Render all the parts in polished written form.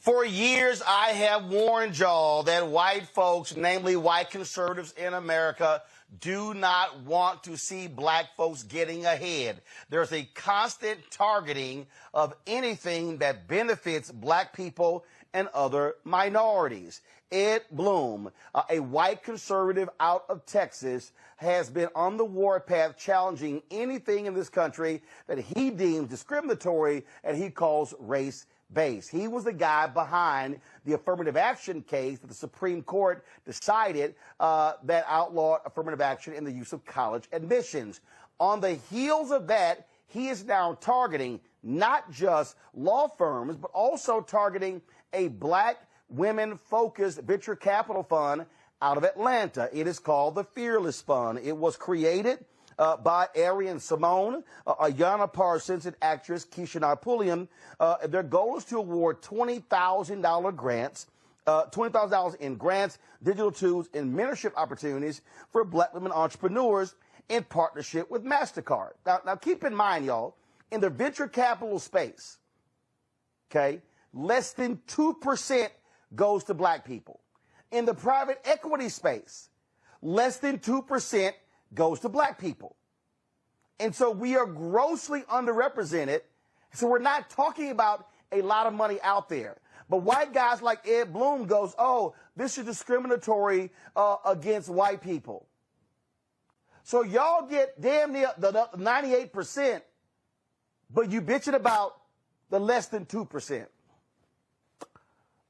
For years, I have warned y'all that white folks, namely white conservatives in America, do not want to see black folks getting ahead. There's a constant targeting of anything that benefits black people and other minorities. Ed Blum, a white conservative out of Texas, has been on the warpath challenging anything in this country that he deems discriminatory and he calls race-based. He was the guy behind the affirmative action case that the Supreme Court decided that outlawed affirmative action in the use of college admissions. On the heels of that, he is now targeting not just law firms, but also targeting a black women-focused venture capital fund out of Atlanta. It is called the Fearless Fund. It was created by Arian Simone, Ayana Parsons, and actress Keshia Knight Pulliam. Their goal is to award $20,000 grants, $20,000 in grants, digital tools, and mentorship opportunities for black women entrepreneurs in partnership with Mastercard. Now keep in mind, y'all, in the venture capital space, okay, less than 2% goes to black people. In the private equity space, less than 2% goes to black people. And so we are grossly underrepresented. So we're not talking about a lot of money out there. But white guys like Ed Blum goes, oh, this is discriminatory against white people. So y'all get damn near the 98%, but you bitching about the less than 2%.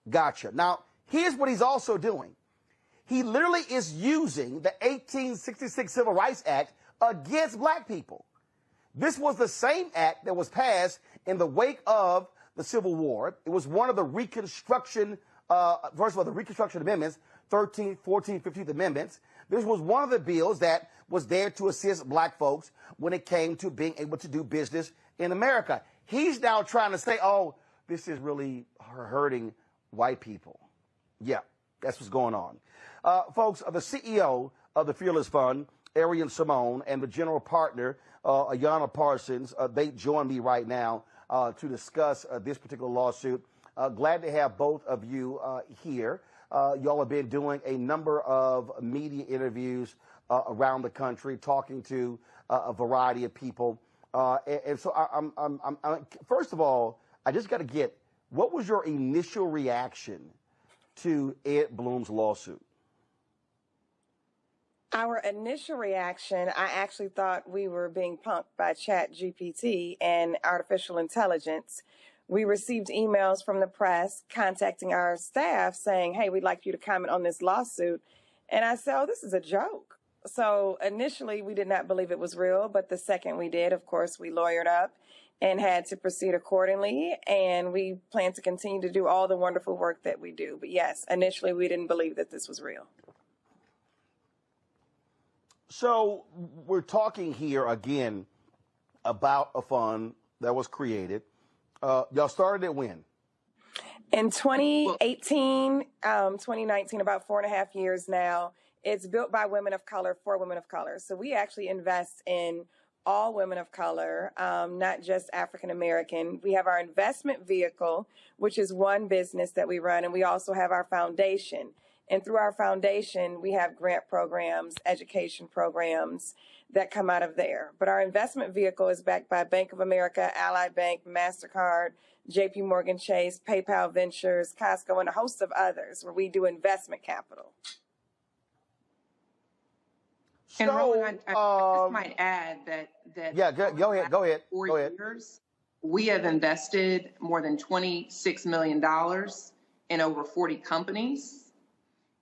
Gotcha. Now, here's what he's also doing. He literally is using the 1866 Civil Rights Act against black people. This was the same act that was passed in the wake of the Civil War. It was one of the Reconstruction, first of all, the Reconstruction Amendments, 13th, 14th, 15th Amendments. This was one of the bills that was there to assist black folks when it came to being able to do business in America. He's now trying to say, oh, this is really hurting white people. Yeah, that's what's going on. Folks, the CEO of the Fearless Fund, Arian Simone, and the general partner, Ayana Parsons, they join me right now to discuss this particular lawsuit. Glad to have both of you here. Y'all have been doing a number of media interviews around the country, talking to a variety of people. And so, first of all, I just got to get, what was your initial reaction to Ed Blum's lawsuit? Our initial reaction, I actually thought we were being punked by ChatGPT and artificial intelligence. We received emails from the press contacting our staff saying, hey, we'd like you to comment on this lawsuit. And I said, oh, this is a joke. So initially, we did not believe it was real. But the second we did, of course, we lawyered up and had to proceed accordingly. And we plan to continue to do all the wonderful work that we do. But yes, initially, we didn't believe that this was real. So we're talking here again about a fund that was created. Y'all started it when? In 2018, 2019, about 4.5 years now. It's built by women of color for women of color. So we actually invest in all women of color, not just African American. We have our investment vehicle, which is one business that we run, and we also have our foundation. And through our foundation, we have grant programs, education programs that come out of there. But our investment vehicle is backed by Bank of America, Ally Bank, Mastercard, JP Morgan Chase, PayPal Ventures, Costco, and a host of others where we do investment capital. And Roland, I just might add that yeah, go ahead. 4 years, we have invested more than $26 million in over 40 companies.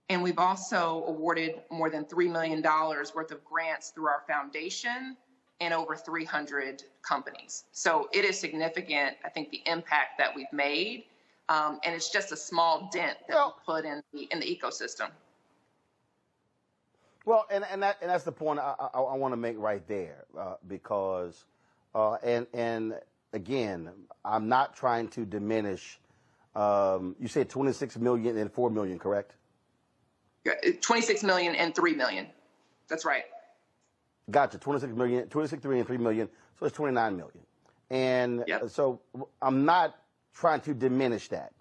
And we've also awarded more than $3 million worth of grants through our foundation and over 300 companies. So it is significant, I think, the impact that we've made. And it's just a small dent that we put in the ecosystem. Well, and that's the point I want to make right there, because and again, I'm not trying to diminish. You said 26 million and 4 million, correct? 26 million and 3 million. That's right. Gotcha. 26 million, 26 million, 3 million. So it's 29 million. And so I'm not trying to diminish that.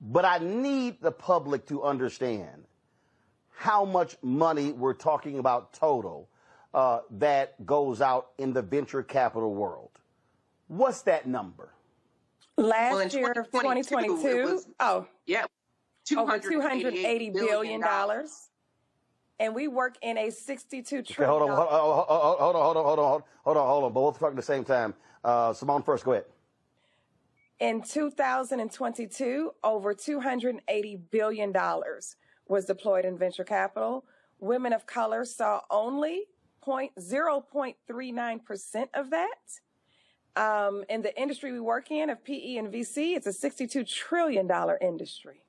But I need the public to understand how much money we're talking about total that goes out in the venture capital world. What's that number? Last year of 2022, over $280 billion. And we work in a $62 trillion. Okay, hold on. Both talking at the same time. Simone first, go ahead. In 2022, over $280 billion was deployed in venture capital. Women of color saw only 0.39% of that. In the industry we work in of PE and VC, it's a $62 trillion industry.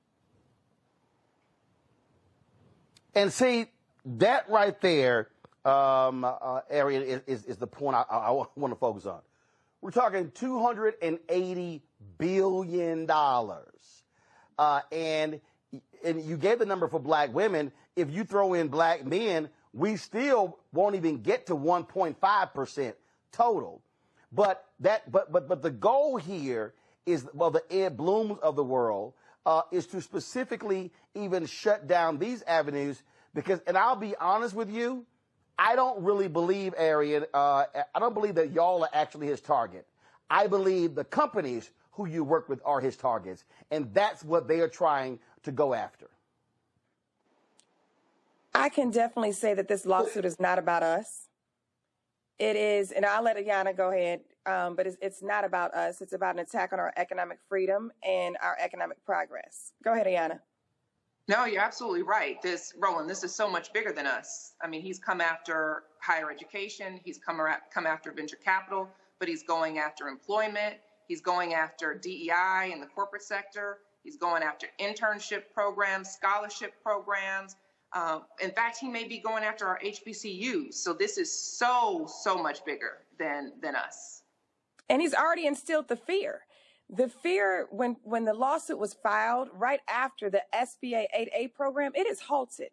And see, that right there, Arian, is the point I want to focus on. We're talking $280 billion. And you gave the number for black women. If you throw in black men, we still won't even get to 1.5% total. But the goal here is, well, the Ed Blums of the world is to specifically even shut down these avenues because, and I'll be honest with you, I don't really believe, Arian, I don't believe that y'all are actually his target. I believe the companies who you work with are his targets, and that's what they are trying to go after. I can definitely say that this lawsuit is not about us. It is, and I'll let Ayana go ahead, but it's not about us. It's about an attack on our economic freedom and our economic progress. Go ahead, Ayana. No, you're absolutely right. Roland, this is so much bigger than us. I mean, he's come after higher education. He's come after venture capital, but he's going after employment. He's going after DEI in the corporate sector. He's going after internship programs, scholarship programs. In fact, he may be going after our HBCUs. So this is so much bigger than us. And he's already instilled the fear. The fear, when the lawsuit was filed right after the SBA 8A program, it is halted.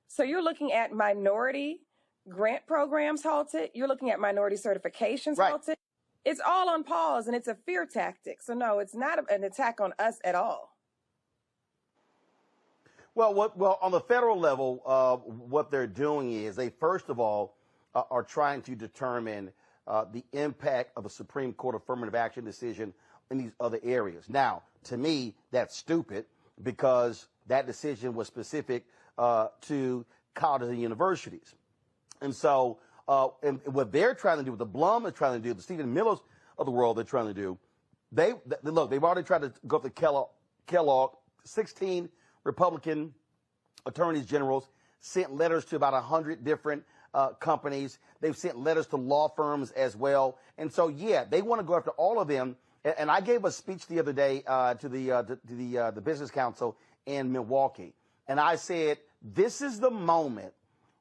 So you're looking at minority grant programs halted. You're looking at minority certifications halted. It's all on pause, and it's a fear tactic. So no, it's not an attack on us at all. Well, on the federal level, what they're doing is they, first of all, are trying to determine the impact of a Supreme Court affirmative action decision in these other areas. Now, to me, that's stupid because that decision was specific to colleges and universities. And so, and what they're trying to do, what the Blum is trying to do, the Stephen Millers of the world they're trying to do, they've already tried to go to Kellogg, 16 Republican attorneys generals sent letters to about 100 different companies. They've sent letters to law firms as well. And so, yeah, they want to go after all of them. And I gave a speech the other day to the Business Council in Milwaukee. And I said, this is the moment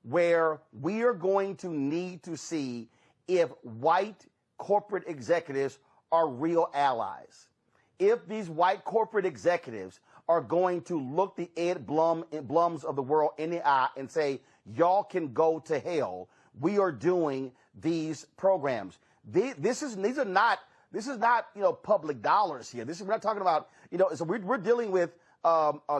where we are going to need to see if white corporate executives are real allies. If these white corporate executives are going to look the Ed Blums of the world in the eye and say, y'all can go to hell. We are doing these programs. This is not public dollars here. We're not talking about, so we're dealing with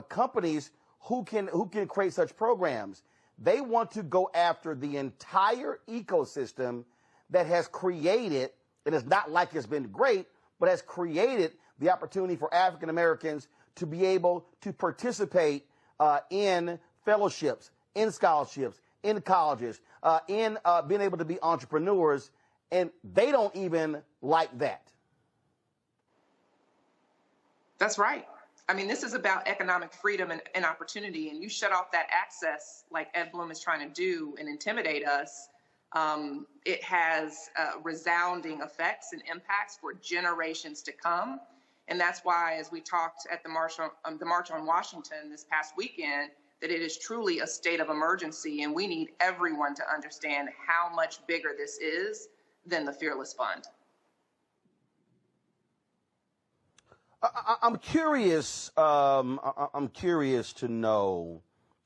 companies who can create such programs. They want to go after the entire ecosystem that has created, and it's not like it's been great, but has created the opportunity for African Americans to be able to participate in fellowships, in scholarships, in colleges, in being able to be entrepreneurs, and they don't even like that. That's right. I mean, this is about economic freedom and opportunity, and you shut off that access like Ed Blum is trying to do and intimidate us. It has resounding effects and impacts for generations to come. And that's why, as we talked at the March on Washington this past weekend, that it is truly a state of emergency, and we need everyone to understand how much bigger this is than the Fearless Fund. I'm curious. I'm curious to know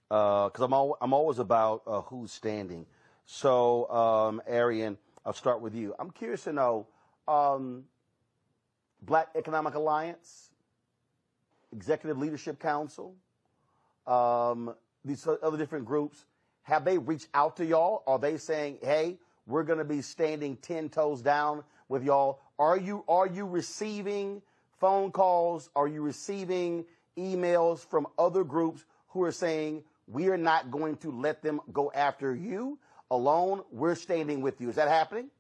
because I'm always about who's standing. So, Arian, I'll start with you. I'm curious to know. Black Economic Alliance? Executive Leadership Council, these other different groups, have they reached out to y'all? Are they saying, hey, we're going to be standing 10 toes down with y'all? Are you receiving phone calls? Are you receiving emails from other groups who are saying, we are not going to let them go after you alone? We're standing with you. Is that happening?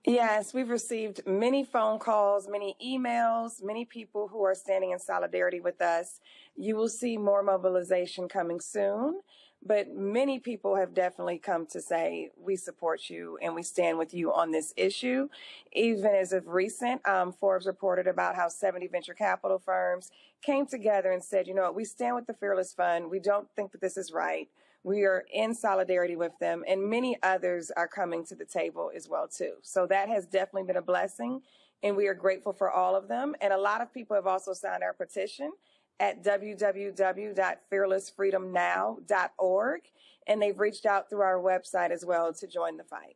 Yes, we've received many phone calls, many emails, many people who are standing in solidarity with us. You will see more mobilization coming soon, but many people have definitely come to say, we support you and we stand with you on this issue. Even as of recent, Forbes reported about how 70 venture capital firms came together and said, you know what, we stand with the Fearless Fund. We don't think that this is right. We are in solidarity with them, and many others are coming to the table as well, too. So that has definitely been a blessing, and we are grateful for all of them. And a lot of people have also signed our petition at www.fearlessfreedomnow.org, and they've reached out through our website as well to join the fight.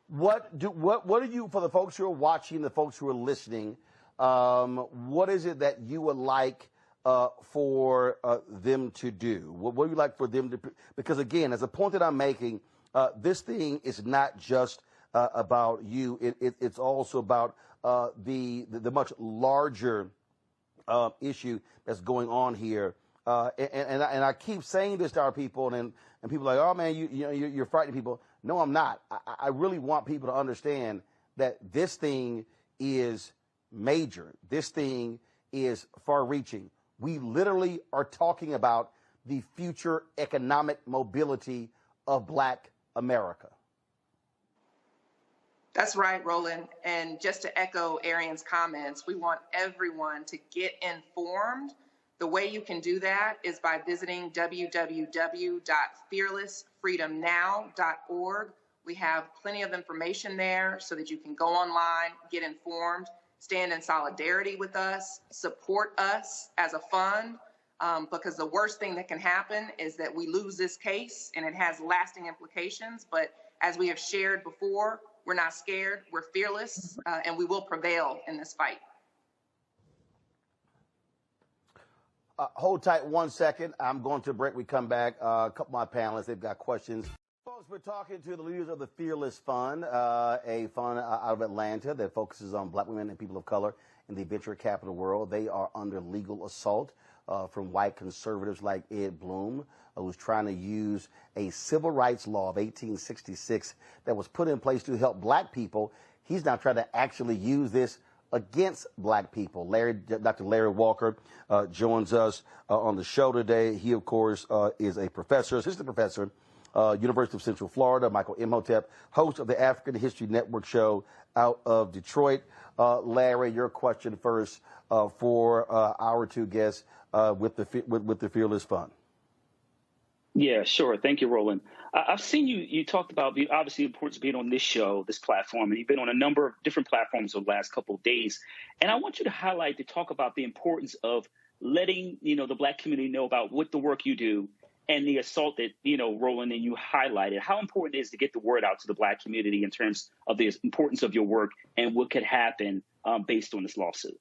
What do you, for the folks who are watching, the folks who are listening, what is it that you would like for them to do? What would you like for them to? Because again, as a point that I'm making, this thing is not just about you. It's also about the much larger issue that's going on here. And I keep saying this to our people, and people are like, oh man, you're frightening people. No, I'm not. I really want people to understand that this thing is major. This thing is far-reaching. We literally are talking about the future economic mobility of Black America. That's right, Roland. And just to echo Arian's comments, we want everyone to get informed. The way you can do that is by visiting www.fearlessfreedomnow.org. We have plenty of information there so that you can go online, get informed, stand in solidarity with us, support us as a fund, because the worst thing that can happen is that we lose this case and it has lasting implications. But as we have shared before, we're not scared, we're fearless, and we will prevail in this fight. Hold tight 1 second. I'm going to a break. We come back. A couple of my panelists, they've got questions. Folks, we're talking to the leaders of the Fearless Fund, a fund out of Atlanta that focuses on Black women and people of color in the venture capital world. They are under legal assault from white conservatives like Ed Blum, who's trying to use a civil rights law of 1866 that was put in place to help Black people. He's now trying to actually use this against Black people. Dr. Larry Walker joins us on the show today. He, of course, is a professor, assistant professor, University of Central Florida. Michael Imhotep, host of the African History Network show out of Detroit. Larry, your question first for our two guests with the Fearless Fund. Yeah, sure. Thank you, Roland. I've seen you talked about obviously the importance of being on this show, this platform, and you've been on a number of different platforms over the last couple of days. And I want you to talk about the importance of letting, the Black community know about what the work you do and the assault that, Roland and you highlighted, how important it is to get the word out to the Black community in terms of the importance of your work and what could happen based on this lawsuit.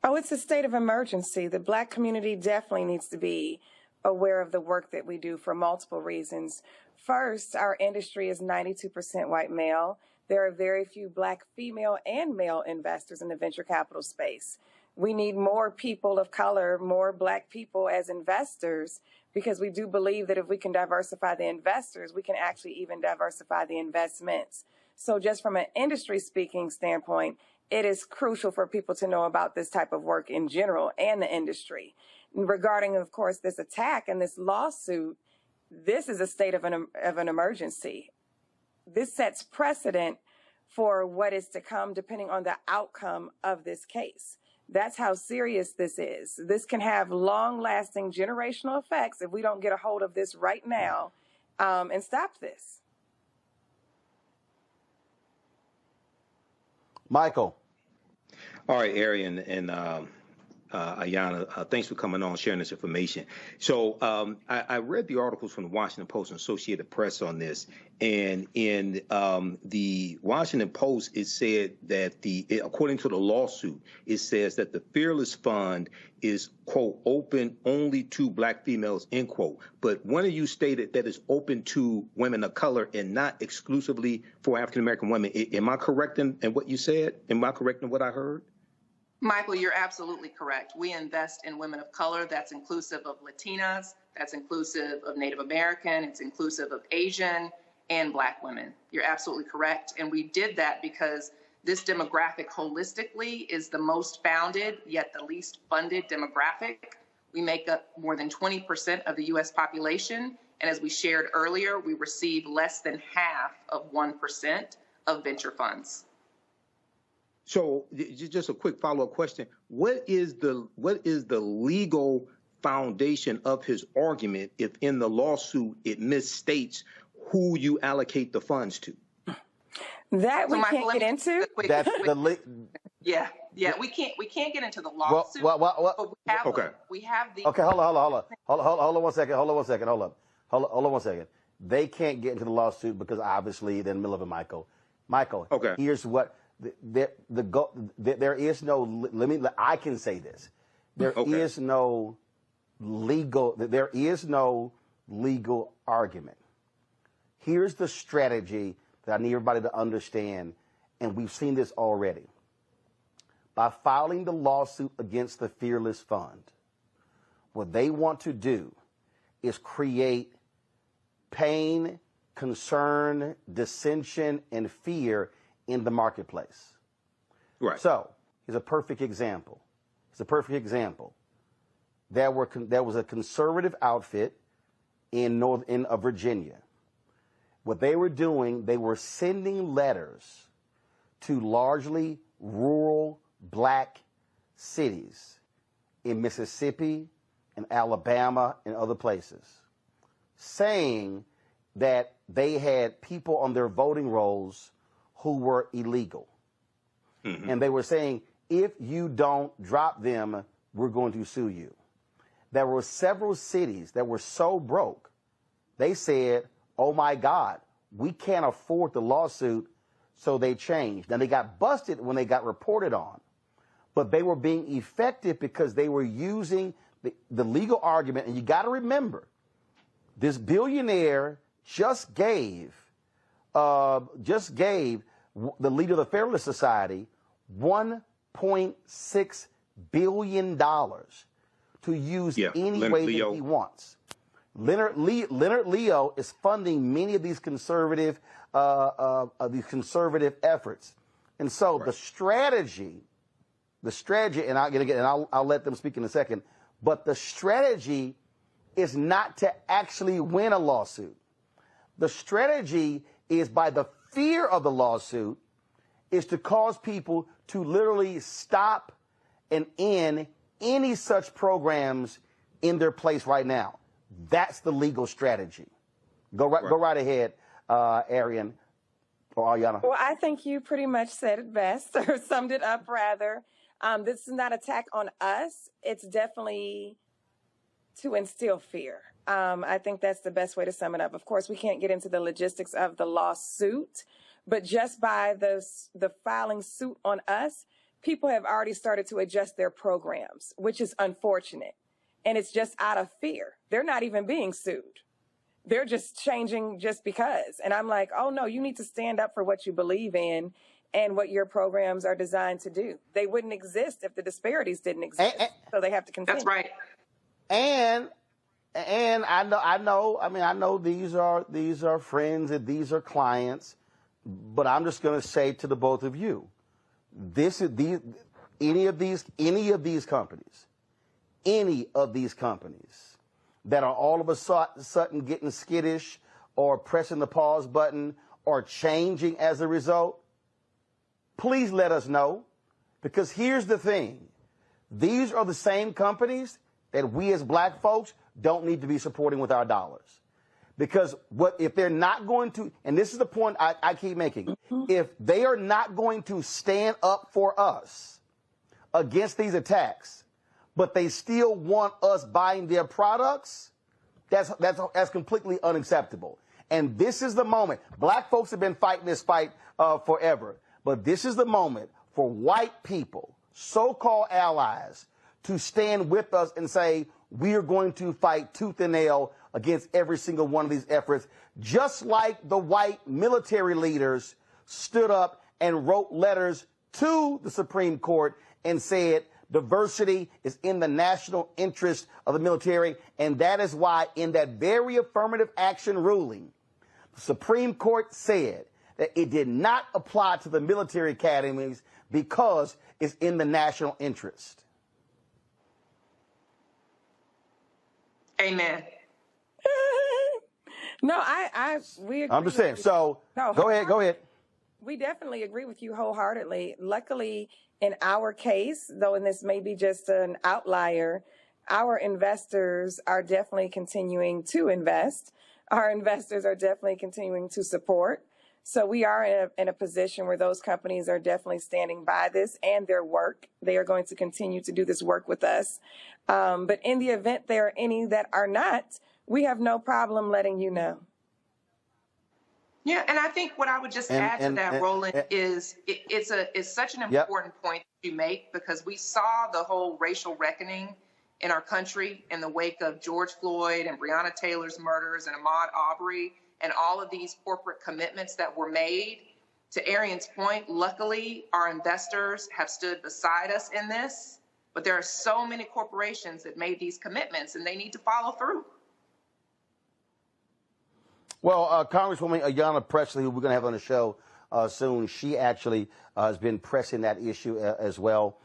Oh, it's a state of emergency. The Black community definitely needs to be aware of the work that we do for multiple reasons. First, our industry is 92% white male. There are very few Black female and male investors in the venture capital space. We need more people of color, more Black people as investors, because we do believe that if we can diversify the investors, we can actually even diversify the investments. So just from an industry speaking standpoint, it is crucial for people to know about this type of work in general and the industry. Regarding, of course, this attack and this lawsuit, this is a state of an emergency. This sets precedent for what is to come depending on the outcome of this case. That's how serious this is. This can have long-lasting generational effects if we don't get a hold of this right now and stop this. Michael. All right, Arian and Ayana. Thanks for coming on, sharing this information. So I read the articles from the Washington Post and Associated Press on this, and in the Washington Post, it said that according to the lawsuit, it says that the Fearless Fund is, quote, open only to Black females, end quote. But one of you stated that it's open to women of color and not exclusively for African-American women. Am I correct in what you said? Am I correct in what I heard? Michael, you're absolutely correct. We invest in women of color. That's inclusive of Latinas. That's inclusive of Native American. It's inclusive of Asian and Black women. You're absolutely correct. And we did that because this demographic holistically is the most founded, yet the least funded demographic. We make up more than 20% of the U.S. population. And as we shared earlier, we receive less than half of 1% of venture funds. So just a quick follow-up question. What is the legal foundation of his argument if in the lawsuit it misstates who you allocate the funds to? That we can't get into. That's Yeah, we can't get into the lawsuit. Well, but we have the. Okay, hold on 1 second. Hold on 1 second. They can't get into the lawsuit because obviously they're in the middle of it, Michael. Okay. Here's what there is no. I can say this. There is no legal argument. Here's the strategy that I need everybody to understand, and we've seen this already. By filing the lawsuit against the Fearless Fund, what they want to do is create pain, concern, dissension, and fear in the marketplace. Right. So, here's a perfect example. There was a conservative outfit in Virginia. What they were doing, they were sending letters to largely rural Black cities in Mississippi and Alabama and other places, saying that they had people on their voting rolls who were illegal. Mm-hmm. And they were saying, if you don't drop them, we're going to sue you. There were several cities that were so broke, they said, oh my God, we can't afford the lawsuit, so they changed. Now, they got busted when they got reported on, but they were being effective because they were using the legal argument. And you got to remember, this billionaire just gave the leader of the Fairless Society $1.6 billion to use any way that he wants. Leonard Leo is funding many of these conservative efforts, and so the strategy, and I'll let them speak in a second. But the strategy is not to actually win a lawsuit. The strategy is, by the fear of the lawsuit, is to cause people to literally stop and end any such programs in their place right now. That's the legal strategy. Go right ahead, Arian or Ayana. Well, I think you pretty much said it best, or summed it up rather. This is not an attack on us. It's definitely to instill fear. I think that's the best way to sum it up. Of course, we can't get into the logistics of the lawsuit, but just by the filing suit on us, people have already started to adjust their programs, which is unfortunate. And it's just out of fear. They're not even being sued. They're just changing just because. And I'm like, oh, no, you need to stand up for what you believe in and what your programs are designed to do. They wouldn't exist if the disparities didn't exist. So they have to continue. That's right. And I know these are friends and these are clients, but I'm just going to say to the both of you, any of these companies that are all of a sudden getting skittish or pressing the pause button or changing as a result, please let us know, because here's the thing. These are the same companies that we as Black folks don't need to be supporting with our dollars. Because if they're not going to, and this is the point I keep making, if they are not going to stand up for us against these attacks, but they still want us buying their products, that's completely unacceptable. And this is the moment. Black folks have been fighting this fight forever, but this is the moment for white people, so-called allies, to stand with us and say, we are going to fight tooth and nail against every single one of these efforts, just like the white military leaders stood up and wrote letters to the Supreme Court and said diversity is in the national interest of the military. And that is why in that very affirmative action ruling, the Supreme Court said that it did not apply to the military academies because it's in the national interest. Amen. No, we agree. I'm just saying. So No, go ahead. We definitely agree with you wholeheartedly. Luckily, in our case, though, and this may be just an outlier, our investors are definitely continuing to invest. Our investors are definitely continuing to support. So we are in a position where those companies are definitely standing by this and their work. They are going to continue to do this work with us. But in the event there are any that are not, we have no problem letting you know. Yeah, and I think what I would just add to that, Roland, is it's such an important point that you make, because we saw the whole racial reckoning in our country in the wake of George Floyd and Breonna Taylor's murders and Ahmaud Arbery and all of these corporate commitments that were made. To Arian's point, luckily, our investors have stood beside us in this, but there are so many corporations that made these commitments and they need to follow through. Well, Congresswoman Ayana Parsons, who we're going to have on the show soon, she actually has been pressing that issue as well.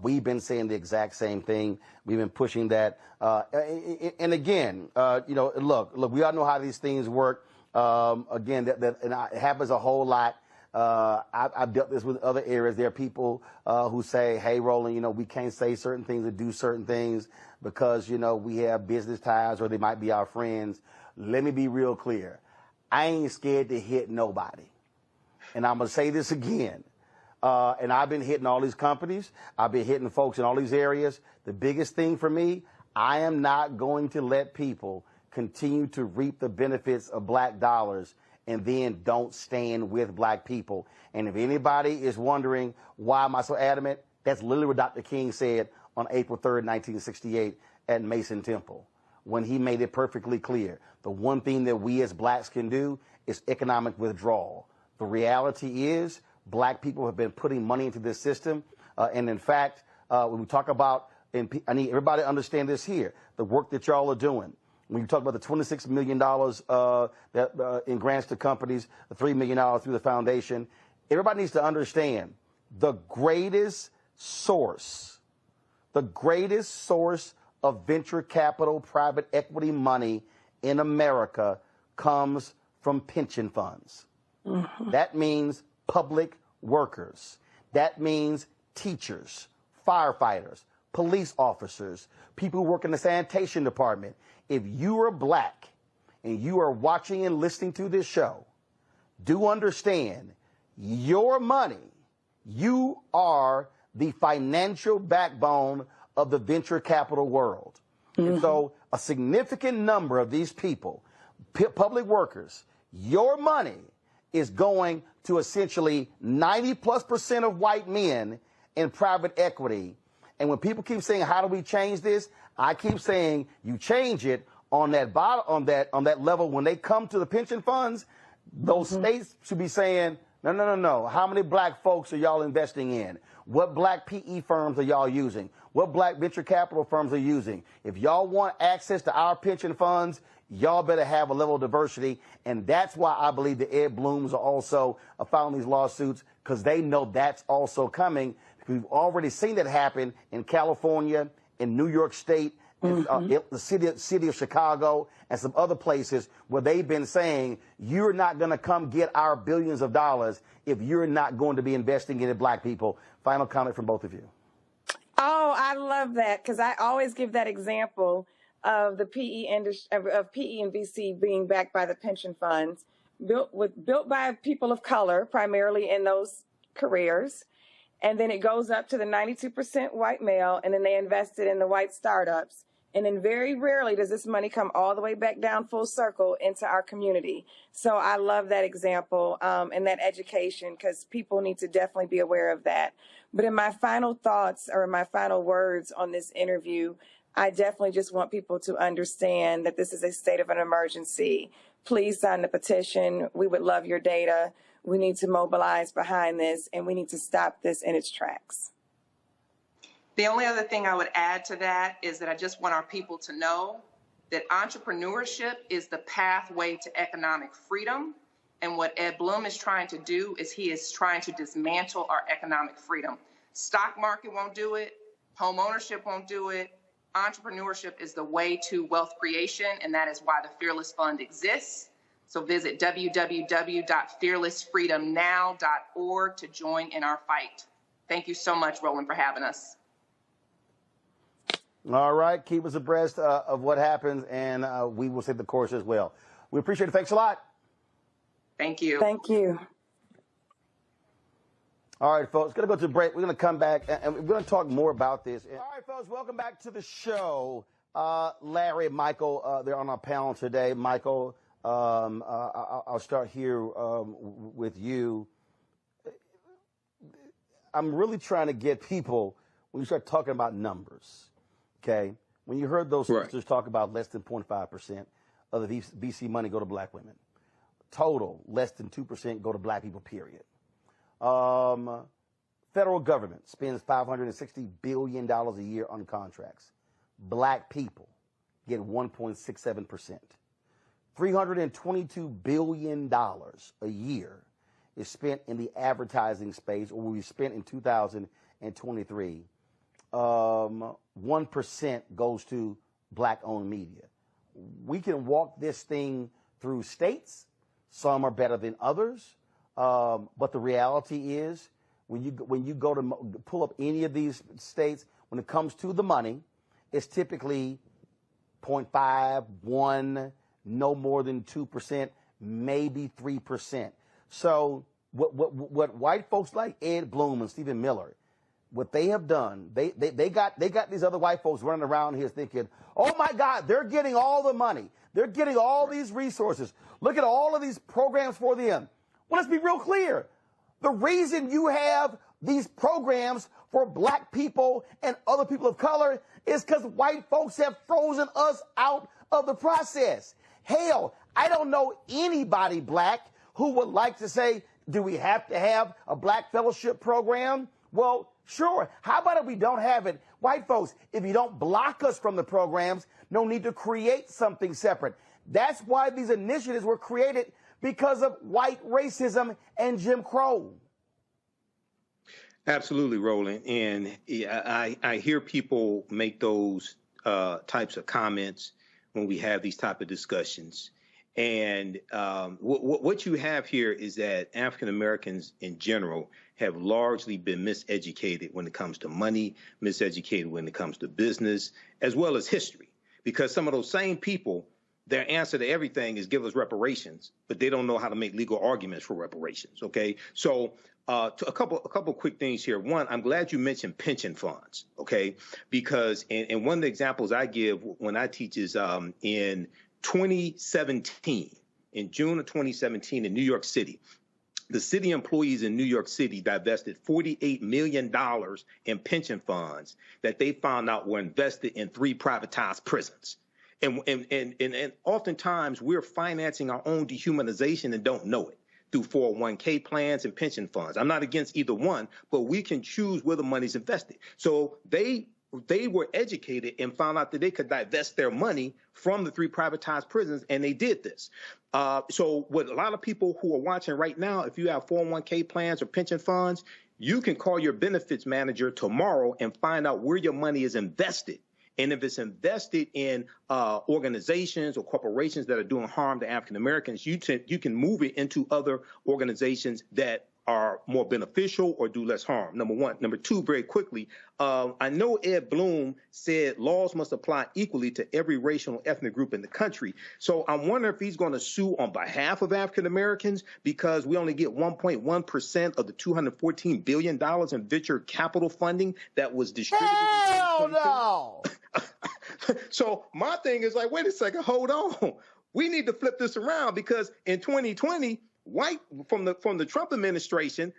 We've been saying the exact same thing. We've been pushing that. And again, look, we all know how these things work. Again, and it happens a whole lot. I've dealt this with other areas. There are people who say, hey, Roland, we can't say certain things or do certain things because, we have business ties or they might be our friends. Let me be real clear. I ain't scared to hit nobody. And I'm going to say this again. And I've been hitting all these companies. I've been hitting folks in all these areas. The biggest thing for me, I am not going to let people continue to reap the benefits of black dollars and then don't stand with black people. And if anybody is wondering why am I so adamant, that's literally what Dr. King said on April 3rd, 1968 at Mason Temple, when he made it perfectly clear. The one thing that we as blacks can do is economic withdrawal. The reality is black people have been putting money into this system. And in fact, when we talk about, and I need everybody to understand this here, the work that y'all are doing. When you talk about the $26 million in grants to companies, the $3 million through the foundation, everybody needs to understand the greatest source of venture capital, private equity money in America comes from pension funds. Mm-hmm. That means public workers. That means teachers, firefighters, police officers, people who work in the sanitation department. If you are black and you are watching and listening to this show, do understand your money, you are the financial backbone of the venture capital world. Mm-hmm. And so a significant number of these people, public workers, your money is going to essentially 90+% of white men in private equity. And when people keep saying, how do we change this? I keep saying you change it on that on that level. When they come to the pension funds, those states should be saying, no. How many black folks are y'all investing in? What black PE firms are y'all using? What black venture capital firms are using? If y'all want access to our pension funds, y'all better have a level of diversity. And that's why I believe the Ed Blums are also filing these lawsuits, because they know that's also coming. We've already seen that happen in California, in New York State, in the city of Chicago, and some other places where they've been saying, you're not going to come get our billions of dollars if you're not going to be investing in it, black people. Final comment from both of you. Oh, I love that, because I always give that example of the PE industry, of PE and VC being backed by the pension funds, built by people of color, primarily in those careers. And then it goes up to the 92% white male, and then they invested in the white startups. And then very rarely does this money come all the way back down full circle into our community. So I love that example and that education, because people need to definitely be aware of that. But in my final thoughts or my final words on this interview, I definitely just want people to understand that this is a state of an emergency. Please sign the petition. We would love your data. We need to mobilize behind this, and we need to stop this in its tracks. The only other thing I would add to that is that I just want our people to know that entrepreneurship is the pathway to economic freedom. And what Ed Blum is trying to do is he is trying to dismantle our economic freedom. Stock market won't do it. Home ownership won't do it. Entrepreneurship is the way to wealth creation, and that is why the Fearless Fund exists. So visit www.fearlessfreedomnow.org to join in our fight. Thank you so much, Roland, for having us. All right. Keep us abreast of what happens, and we will stay the course as well. We appreciate it. Thanks a lot. Thank you. Thank you. All right, folks, going to go to a break. We're going to come back, and we're going to talk more about this. All right, folks, welcome back to the show. Larry and Michael, they're on our panel today. Michael, I'll start here with you. I'm really trying to get people, when you start talking about numbers, okay, when you heard those sisters talk about less than 0.5% of the VC money go to black women, total less than 2% go to black people, period. Federal government spends $560 billion a year on contracts. Black people get 1.67%. $322 billion a year is spent in the advertising space, or will be spent in 2023. 1% goes to black-owned media. We can walk this thing through states. Some are better than others. But the reality is, when you go to pull up any of these states, when it comes to the money, it's typically 0.5, 1, no more than 2%, maybe 3%. So what white folks like Ed Blum and Stephen Miller, what they have done, they got these other white folks running around here thinking, oh my God, they're getting all the money, they're getting all these resources. Look at all of these programs for them. Well, let's be real clear. The reason you have these programs for black people and other people of color is because white folks have frozen us out of the process. Hell, I don't know anybody black who would like to say, do we have to have a black fellowship program? Well, sure. How about if we don't have it? White folks, if you don't block us from the programs, no need to create something separate. That's why these initiatives were created, because of white racism and Jim Crow. Absolutely, Roland. And I hear people make those types of comments when we have these type of discussions. And what you have here is that African Americans in general have largely been miseducated when it comes to money, miseducated when it comes to business, as well as history. Because some of those same people, their answer to everything is give us reparations, but they don't know how to make legal arguments for reparations. Okay, so a couple quick things here. One, I'm glad you mentioned pension funds. Okay, because and one of the examples I give when I teach is in 2017, in June of 2017 in New York City, the city employees in New York City divested $48 million in pension funds that they found out were invested in 3 privatized prisons. And oftentimes we're financing our own dehumanization and don't know it through 401k plans and pension funds. I'm not against either one, but we can choose where the money's invested. So they were educated and found out that they could divest their money from the 3 privatized prisons, and they did this. So what a lot of people who are watching right now, if you have 401k plans or pension funds, you can call your benefits manager tomorrow and find out where your money is invested. And if it's invested in organizations or corporations that are doing harm to African Americans, you can move it into other organizations that are more beneficial or do less harm? Number one. Number two, very quickly, I know Ed Blum said laws must apply equally to every racial and ethnic group in the country. So I'm wondering if he's going to sue on behalf of African Americans because we only get 1.1% of the $214 billion in venture capital funding that was distributed. Hell no! So my thing is like, wait a second, hold on. We need to flip this around because in 2020, from the Trump administration,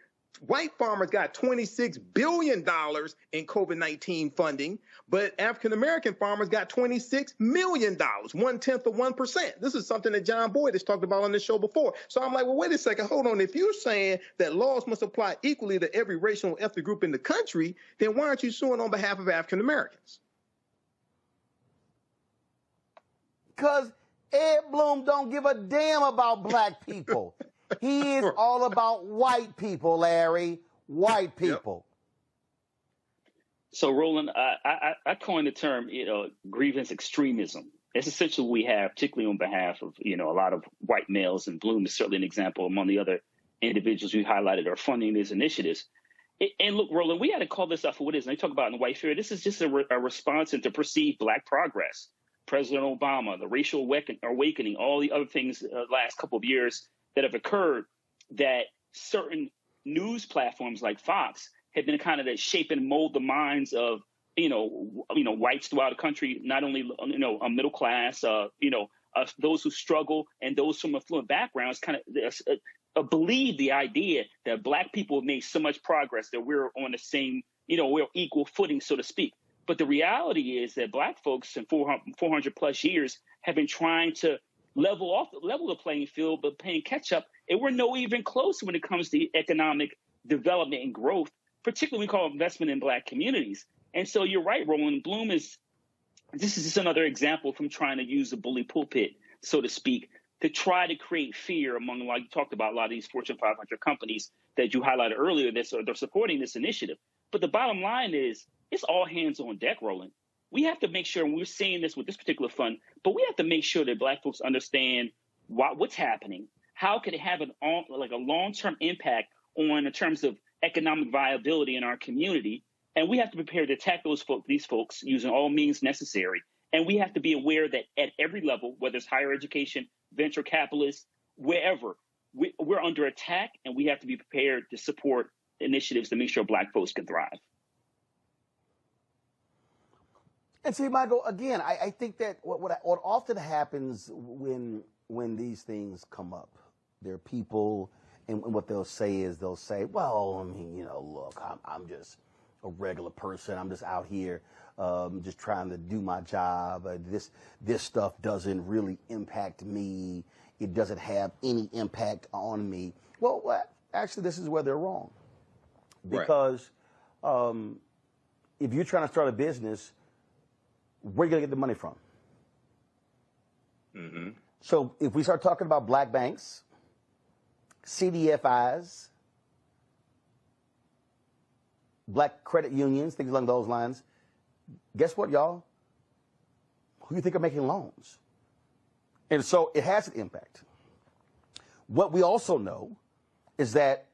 white farmers got $26 billion in COVID-19 funding, but African-American farmers got $26 million, 1/10 of 1%. This is something that John Boyd has talked about on this show before. So I'm like, well, wait a second, hold on. If you're saying that laws must apply equally to every racial and ethnic group in the country, then why aren't you suing on behalf of African-Americans? Because Ed Blum don't give a damn about black people. He is all about white people, Larry. White people. Yep. So, Roland, I coined the term, grievance extremism. It's essentially what we have, particularly on behalf of, a lot of white males, and Blum is certainly an example among the other individuals we highlighted are funding these initiatives. And look, Roland, we got to call this out for what it is. And they talk about in the white fear, this is just a response into perceived black progress. President Obama, the racial awakening, all the other things last couple of years that have occurred, that certain news platforms like Fox have been kind of that shape and mold the minds of, whites throughout the country, not only, a middle class, those who struggle and those from affluent backgrounds kind of believe the idea that black people have made so much progress that we're on the same, we're equal footing, so to speak. But the reality is that black folks in 400 plus years have been trying to level the playing field, but playing catch up. And we're no even close when it comes to economic development and growth, particularly we call investment in black communities. And so you're right, Roland. This is just another example from trying to use the bully pulpit, so to speak, to try to create fear among, like you talked about, a lot of these Fortune 500 companies that you highlighted earlier that they're supporting this initiative. But the bottom line is, it's all hands on deck, Roland. We have to make sure, and we're seeing this with this particular fund, but we have to make sure that black folks understand what's happening. How could it have a long-term impact in terms of economic viability in our community? And we have to prepare to attack these folks using all means necessary. And we have to be aware that at every level, whether it's higher education, venture capitalists, wherever, we're under attack, and we have to be prepared to support initiatives to make sure black folks can thrive. And see, Michael, again, I think that what often happens when these things come up, there are people, and what they'll say, well, I mean, look, I'm just a regular person. I'm just out here just trying to do my job. This stuff doesn't really impact me. It doesn't have any impact on me. Well, actually, this is where they're wrong. Because if you're trying to start a business, where are you going to get the money from? Mm-hmm. So if we start talking about black banks, CDFIs, black credit unions, things along those lines, guess what, y'all? Who do you think are making loans? And so it has an impact. What we also know is that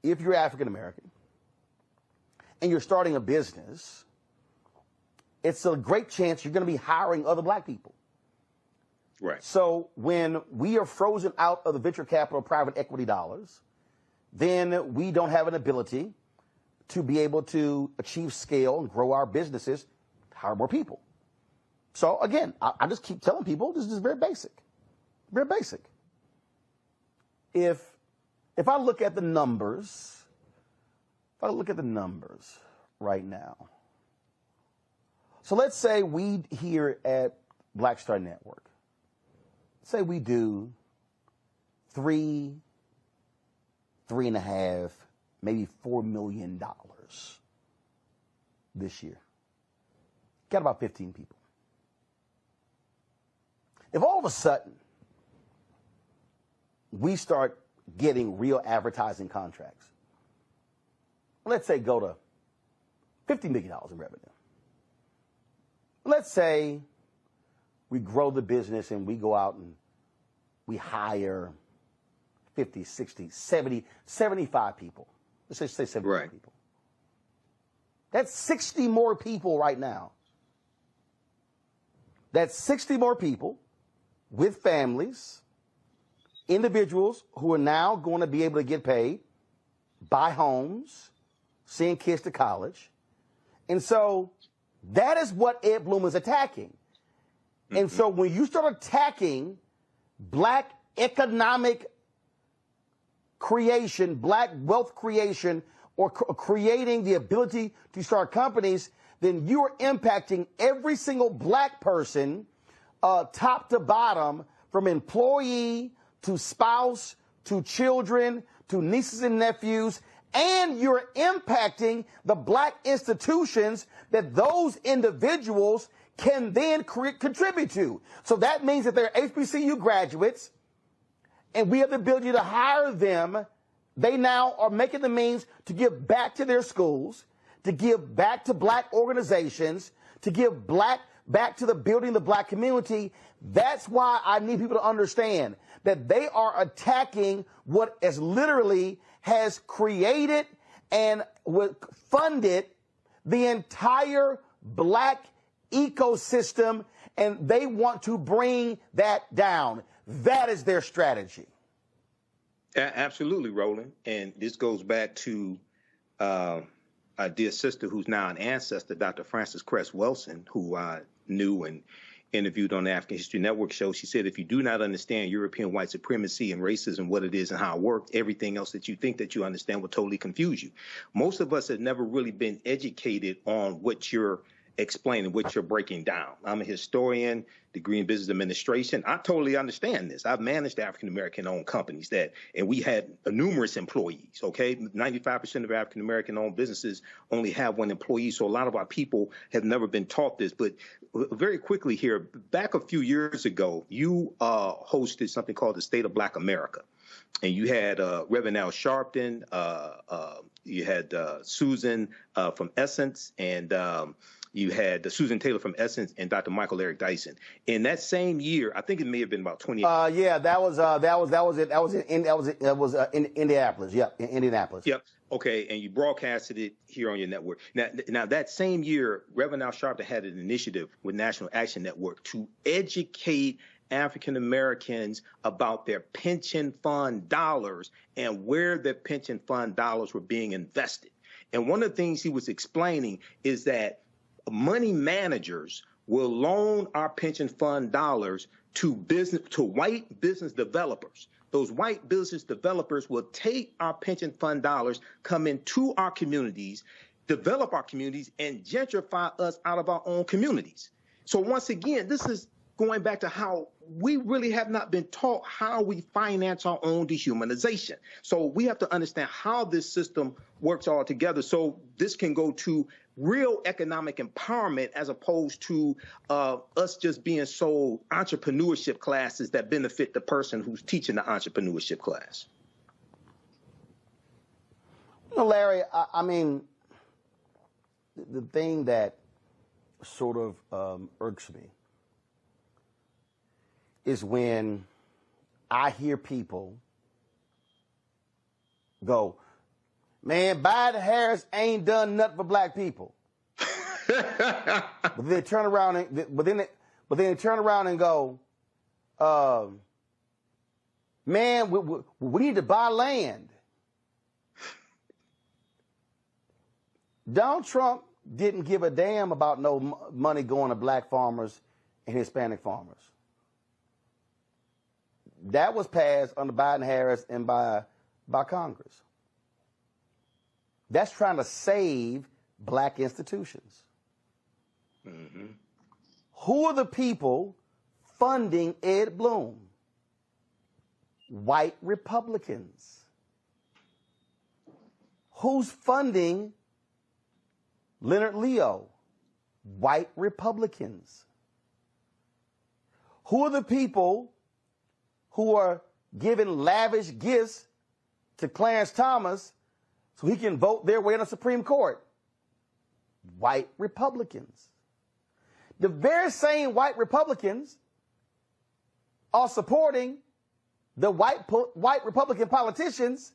if you're African American and you're starting a business, it's a great chance you're going to be hiring other black people. Right. So when we are frozen out of the venture capital private equity dollars, then we don't have an ability to be able to achieve scale and grow our businesses, hire more people. So again, I just keep telling people this is very basic. Very basic. If I look at the numbers, right now. So let's say we here at Black Star Network, say we do $3.5, maybe $4 million this year. Got about 15 people. If all of a sudden we start getting real advertising contracts, let's say go to $50 million in revenue. Let's say we grow the business and we go out and we hire 50, 60, 70, 75 people. Let's say 75 people. That's 60 more people right now. That's 60 more people with families, individuals who are now going to be able to get paid, buy homes, send kids to college. And so that is what Ed Blum is attacking. And so when you start attacking black economic creation, black wealth creation, or creating the ability to start companies, then you are impacting every single black person, top to bottom, from employee to spouse to children to nieces and nephews, and you're impacting the black institutions that those individuals can then contribute to. So that means that they're HBCU graduates, and we have the ability to hire them. They now are making the means to give back to their schools, to give back to black organizations, to give back to the building the black community. That's why I need people to understand that they are attacking what is literally has created and funded the entire black ecosystem, and they want to bring that down. That is their strategy. Absolutely, Roland. And this goes back to our dear sister, who's now an ancestor, Dr. Frances Cress Welsing, who I knew and interviewed on the African History Network show. She said, if you do not understand European white supremacy and racism, what it is and how it works, everything else that you think that you understand will totally confuse you. Most of us have never really been educated on what you're explaining, what you're breaking down. I'm a historian, degree in business administration. I totally understand this. I've managed African-American owned companies and we had numerous employees, okay? 95% of African-American owned businesses only have one employee. So a lot of our people have never been taught this. But very quickly here, back a few years ago, you hosted something called the State of Black America. And you had Reverend Al Sharpton, you had Susan from Essence, and you had Susan Taylor from Essence and Dr. Michael Eric Dyson. In that same year, I think it may have been about 20. Yeah, that was in Indianapolis. Yeah, in Indianapolis. Yep. Okay, and you broadcasted it here on your network. Now that same year, Reverend Al Sharpton had an initiative with National Action Network to educate African Americans about their pension fund dollars and where their pension fund dollars were being invested. And one of the things he was explaining is that money managers will loan our pension fund dollars to white business developers. Those white business developers will take our pension fund dollars, come into our communities, develop our communities, and gentrify us out of our own communities. So once again, this is going back to how we really have not been taught how we finance our own dehumanization. So we have to understand how this system works all together. So this can go to real economic empowerment as opposed to us just being sold entrepreneurship classes that benefit the person who's teaching the entrepreneurship class. You know, Larry, I mean, the thing that sort of irks me is when I hear people go, man, Biden-Harris ain't done nothing for black people. But they turn around and turn around and go, man, we need to buy land. Donald Trump didn't give a damn about no money going to black farmers and Hispanic farmers. That was passed under Biden-Harris and by Congress. That's trying to save black institutions. Mm-hmm. Who are the people funding Ed Blum? White Republicans. Who's funding Leonard Leo? White Republicans. Who are the people who are giving lavish gifts to Clarence Thomas so he can vote their way in the Supreme Court? White Republicans. The very same white Republicans are supporting the white Republican politicians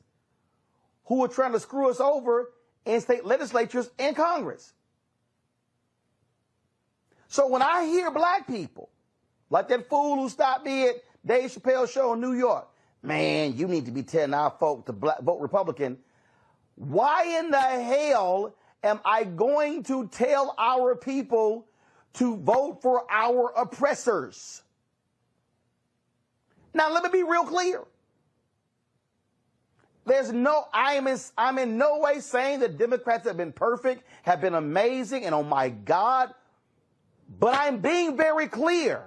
who are trying to screw us over in state legislatures and Congress. So when I hear black people, like that fool who stopped me at Dave Chappelle's show in New York, man, you need to be telling our folk to vote Republican. Why in the hell am I going to tell our people to vote for our oppressors? Now, let me be real clear. I'm in no way saying that Democrats have been perfect, have been amazing, and oh my God, but I'm being very clear.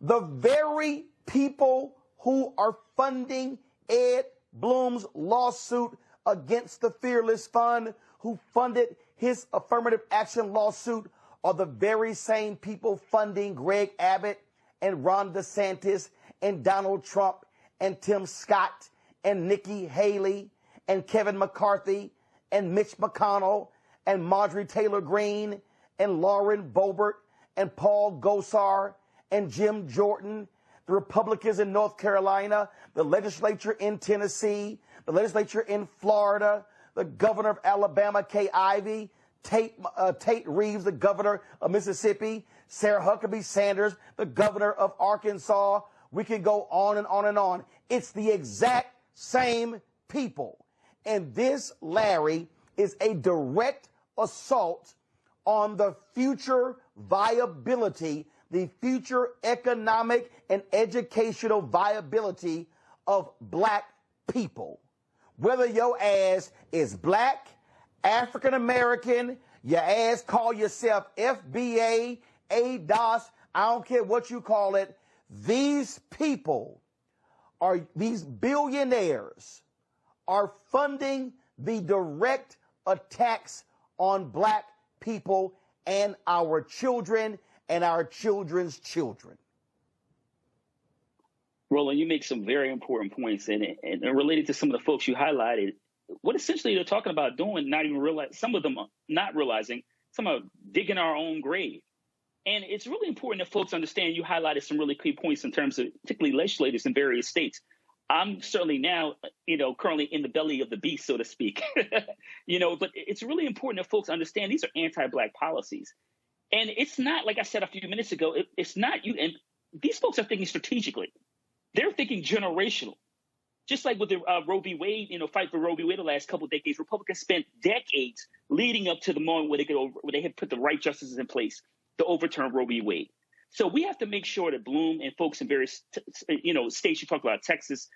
The very people who are funding Ed Blum's lawsuit against the Fearless Fund, who funded his affirmative action lawsuit, are the very same people funding Greg Abbott and Ron DeSantis and Donald Trump and Tim Scott and Nikki Haley and Kevin McCarthy and Mitch McConnell and Marjorie Taylor Greene and Lauren Boebert and Paul Gosar and Jim Jordan, the Republicans in North Carolina, the legislature in Tennessee, the legislature in Florida, the governor of Alabama, Kay Ivey, Tate Reeves, the governor of Mississippi, Sarah Huckabee Sanders, the governor of Arkansas. We could go on and on and on. It's the exact same people. And this, Larry, is a direct assault on the future viability, the future economic and educational viability of black people. Whether your ass is black, African American, your ass call yourself FBA, ADOS, I don't care what you call it, these people these billionaires are funding the direct attacks on black people and our children and our children's children. Roland, you make some very important points, and related to some of the folks you highlighted, what essentially they're talking about doing, not even realize, some of them are not realizing, some are digging our own grave. And it's really important that folks understand, you highlighted some really key points in terms of particularly legislators in various states. I'm certainly now, currently in the belly of the beast, so to speak, but it's really important that folks understand these are anti-black policies. And it's not, like I said a few minutes ago, it's not you. And these folks are thinking strategically. They're thinking generational. Just like with the Roe v. Wade, fight for Roe v. Wade the last couple of decades, Republicans spent decades leading up to the moment where they had put the right justices in place to overturn Roe v. Wade. So we have to make sure that Blum and folks in various, states, you talk about Texas,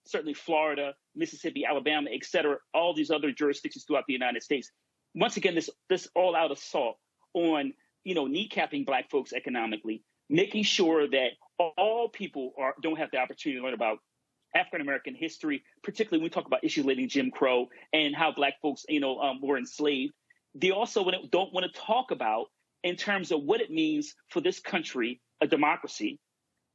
certainly Florida, Mississippi, Alabama, et cetera, all these other jurisdictions throughout the United States. Once again, this all-out assault on, kneecapping black folks economically, making sure that all people don't have the opportunity to learn about African-American history, particularly when we talk about issues relating to Jim Crow and how black folks, were enslaved. They also don't want to talk about in terms of what it means for this country, a democracy,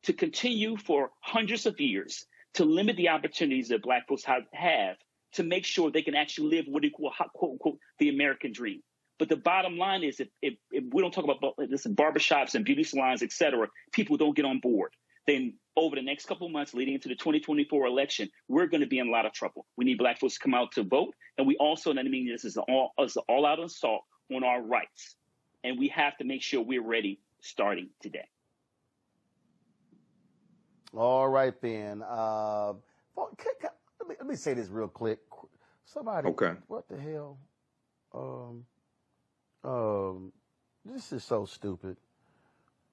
to continue for hundreds of years to limit the opportunities that black folks have to make sure they can actually live what they call, quote unquote, the American dream. But the bottom line is, if we don't talk about this in barbershops and beauty salons, et cetera, people don't get on board, then over the next couple of months leading into the 2024 election, we're going to be in a lot of trouble. We need black folks to come out to vote. And we also, this is an all-out assault on our rights. And we have to make sure we're ready starting today. All right, then. Let me say this real quick. Somebody, okay. What the hell? This is so stupid.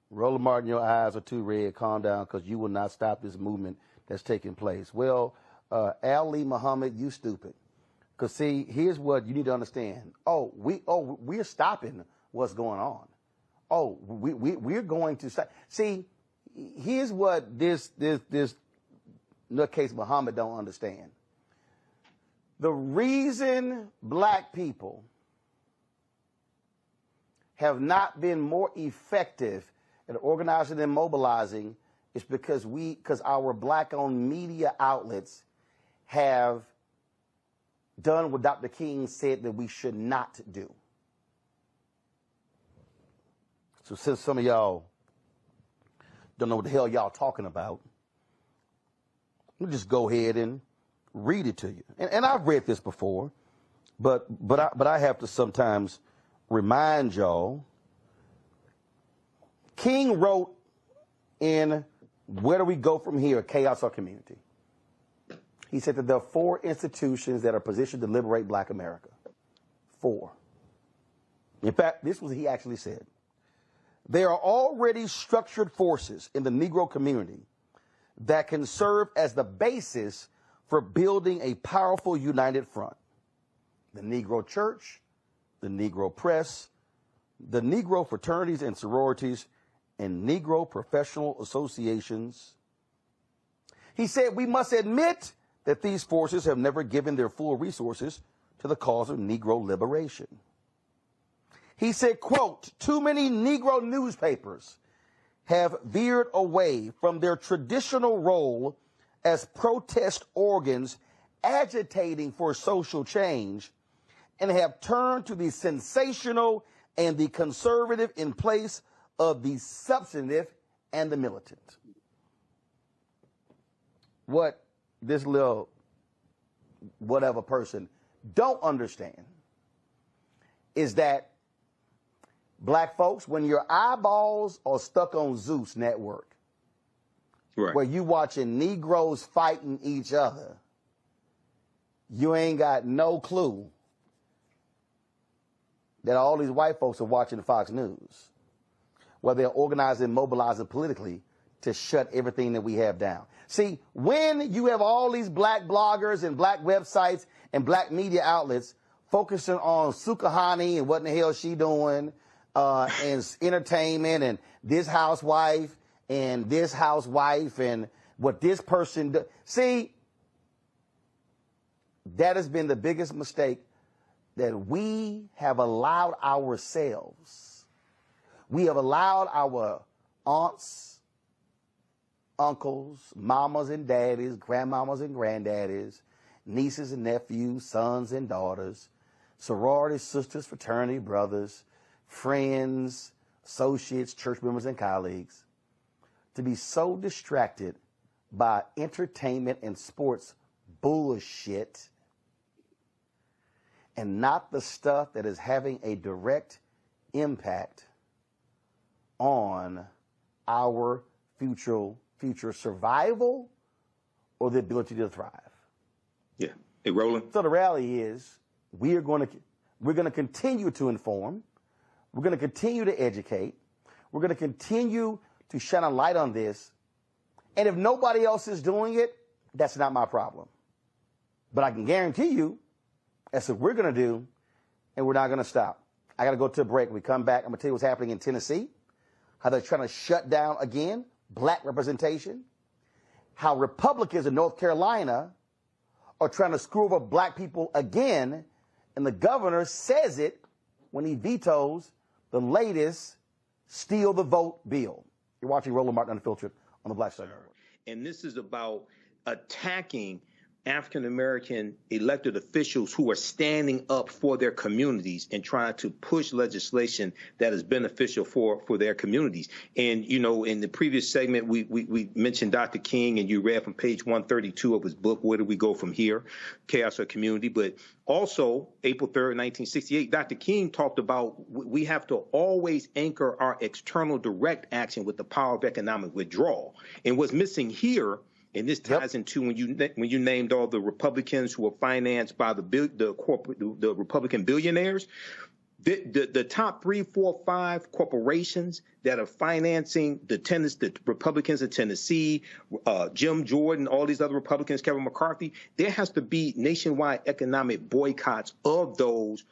Roland Martin, your eyes are too red. Calm down, because you will not stop this movement that's taking place. Well, Ali Muhammad, you stupid. Because see, here's what you need to understand. We're stopping what's going on. We're going to stop. See, here's what this nutcase Muhammad don't understand. The reason black people have not been more effective at organizing and mobilizing is because our black-owned media outlets have done what Dr. King said that we should not do. So since some of y'all don't know what the hell y'all talking about, Let me just go ahead and read it to you. And I've read this before, but I have to sometimes remind y'all. King wrote in Where Do We Go From Here, Chaos or Community? He said that there are 4 institutions that are positioned to liberate Black America. 4. In fact, this was what he actually said. There are already structured forces in the Negro community that can serve as the basis for building a powerful united front. The Negro Church, the Negro Press, the Negro fraternities and sororities, and Negro professional associations. He said we must admit that these forces have never given their full resources to the cause of Negro liberation. He said, quote, too many Negro newspapers have veered away from their traditional role as protest organs agitating for social change and have turned to the sensational and the conservative in place of the substantive and the militant. What this little whatever person don't understand is that Black folks, when your eyeballs are stuck on Zeus Network, right, where you watching Negroes fighting each other, you ain't got no clue that all these white folks are watching Fox News, where they're organizing, mobilizing politically to shut everything that we have down. See, when you have all these Black bloggers and Black websites and Black media outlets focusing on Sukahani and what in the hell she doing, and entertainment and this housewife and what this person does. See, that has been the biggest mistake that we have allowed ourselves. We have allowed our aunts, uncles, mamas and daddies, grandmamas and granddaddies, nieces and nephews, sons and daughters, sorority sisters, fraternity brothers, friends, associates, church members, and colleagues, to be so distracted by entertainment and sports bullshit and not the stuff that is having a direct impact on our future survival or the ability to thrive. Yeah. Hey, Roland. So the reality is we're going to continue to inform. We're going to continue to educate. We're going to continue to shine a light on this. And if nobody else is doing it, that's not my problem. But I can guarantee you that's what we're going to do, and we're not going to stop. I got to go to a break. When we come back, I'm going to tell you what's happening in Tennessee, how they're trying to shut down again Black representation, how Republicans in North Carolina are trying to screw over Black people again, and the governor says it when he vetoes the latest steal the vote bill. You're watching Roland Martin Unfiltered on the Black Star Network. And this is about attacking African-American elected officials who are standing up for their communities and trying to push legislation that is beneficial for their communities. And, you know, in the previous segment, we mentioned Dr. King, and you read from page 132 of his book, Where Do We Go From Here? Chaos or Community. But also, April 3rd, 1968, Dr. King talked about we have to always anchor our external direct action with the power of economic withdrawal. And what's missing here, and this ties into when you named all the Republicans who were financed by the Republican billionaires, the top 3, 4, 5 corporations that are financing the Republicans in Tennessee, Jim Jordan, all these other Republicans, Kevin McCarthy, there has to be nationwide economic boycotts of those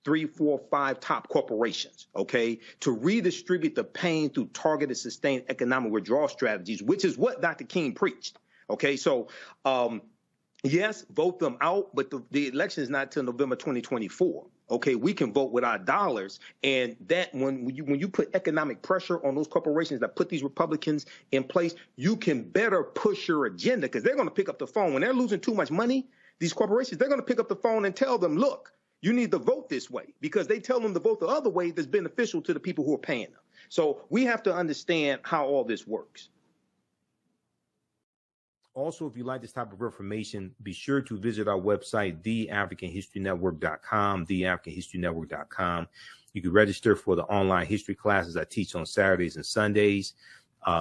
3, 4, 5 top corporations, okay, to redistribute the pain through targeted, sustained economic withdrawal strategies, which is what Dr. King preached. Okay, so yes, vote them out, but the election is not till November 2024. Okay, we can vote with our dollars, and that when you put economic pressure on those corporations that put these Republicans in place, you can better push your agenda, because they're going to pick up the phone when they're losing too much money. These corporations, they're going to pick up the phone and tell them, look, you need to vote this way, because they tell them to vote the other way that's beneficial to the people who are paying them. So we have to understand how all this works. Also, if you like this type of information, be sure to visit our website, theafricanhistorynetwork.com, theafricanhistorynetwork.com. You can register for the online history classes I teach on Saturdays and Sundays.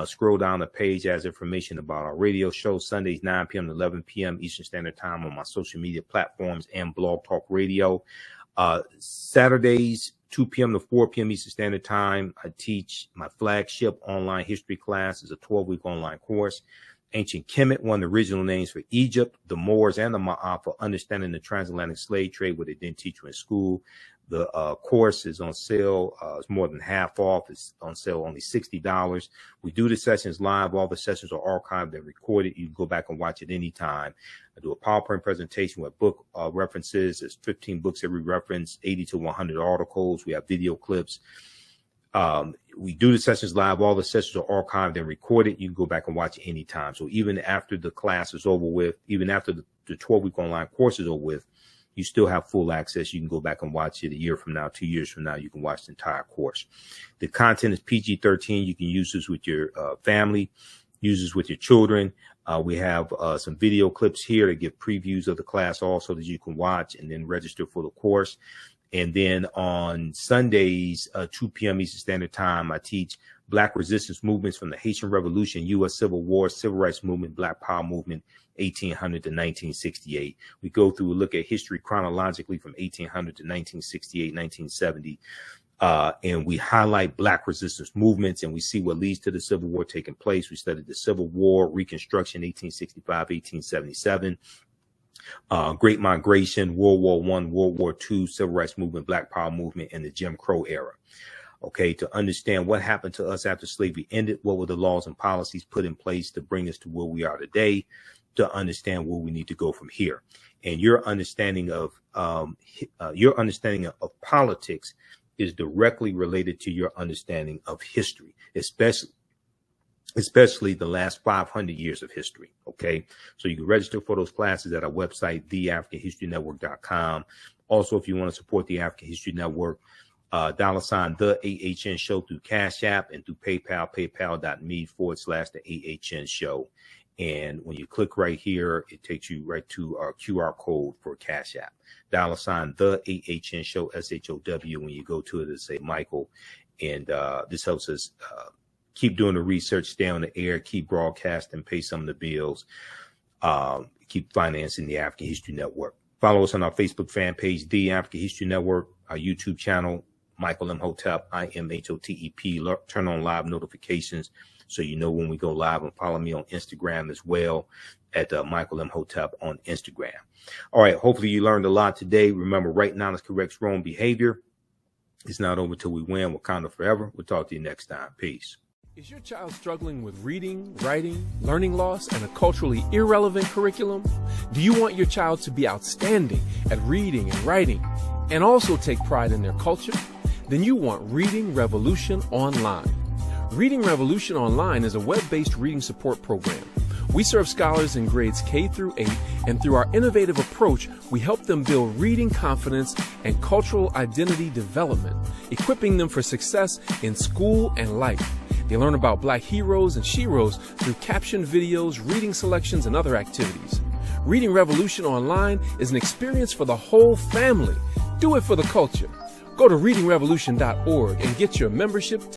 Scroll down the page as information about our radio show, Sundays, 9 p.m. to 11 p.m. Eastern Standard Time on my social media platforms and Blog Talk Radio. Saturdays, 2 p.m. to 4 p.m. Eastern Standard Time, I teach my flagship online history class. It's a 12-week online course. Ancient Kemet, one of the original names for Egypt, the Moors, and the Ma'af, for understanding the transatlantic slave trade, what they didn't teach you in school. The course is on sale. It's more than half off. It's on sale only $60. We do the sessions live. All the sessions are archived and recorded. You can go back and watch it anytime. I do a PowerPoint presentation with book references. There's 15 books every reference, 80 to 100 articles. We have video clips. We do the sessions live. All the sessions are archived and recorded. You can go back and watch it anytime. So even after the class is over with, even after the 12-week online course is over with, you still have full access. You can go back and watch it a year from now, 2 years from now. You can watch the entire course. The content is PG-13. You can use this with your family, use this with your children. We have some video clips here to give previews of the class also that you can watch and then register for the course. And then on Sundays, 2 p.m. Eastern Standard Time, I teach Black resistance movements from the Haitian Revolution, U.S. Civil War, Civil Rights Movement, Black Power Movement, 1800 to 1968. We go through a look at history chronologically from 1800 to 1968, 1970. And we highlight Black resistance movements, and we see what leads to the Civil War taking place. We studied the Civil War, Reconstruction, 1865, 1877. Great Migration, World War I, World War II, Civil Rights Movement, Black Power Movement, and the Jim Crow era. Okay, to understand what happened to us after slavery ended, what were the laws and policies put in place to bring us to where we are today, to understand where we need to go from here. And your understanding of politics is directly related to your understanding of history, especially the last 500 years of history. Okay, so you can register for those classes at our website, theafricanhistorynetwork.com. Also, if you want to support the African History Network, $ the AHN show through Cash App and through PayPal, paypal.me/the AHN show. And when you click right here, it takes you right to our QR code for Cash App. $ the AHN show, SHOW. When you go to it, it'll say Michael. And this helps us keep doing the research, stay on the air, keep broadcasting, pay some of the bills, keep financing the African History Network. Follow us on our Facebook fan page, The African History Network, our YouTube channel, Michael Imhotep, IMHOTEP. Turn on live notifications so you know when we go live, and follow me on Instagram as well at Michael Imhotep on Instagram. All right, hopefully you learned a lot today. Remember, right knowledge corrects wrong behavior. It's not over till we win. Wakanda forever. We'll talk to you next time. Peace. Is your child struggling with reading, writing, learning loss, and a culturally irrelevant curriculum? Do you want your child to be outstanding at reading and writing and also take pride in their culture? Then you want Reading Revolution Online. Reading Revolution Online is a web-based reading support program. We serve scholars in grades K through 8, and through our innovative approach, we help them build reading confidence and cultural identity development, equipping them for success in school and life. They learn about Black heroes and sheroes through captioned videos, reading selections, and other activities. Reading Revolution Online is an experience for the whole family. Do it for the culture. Go to readingrevolution.org and get your membership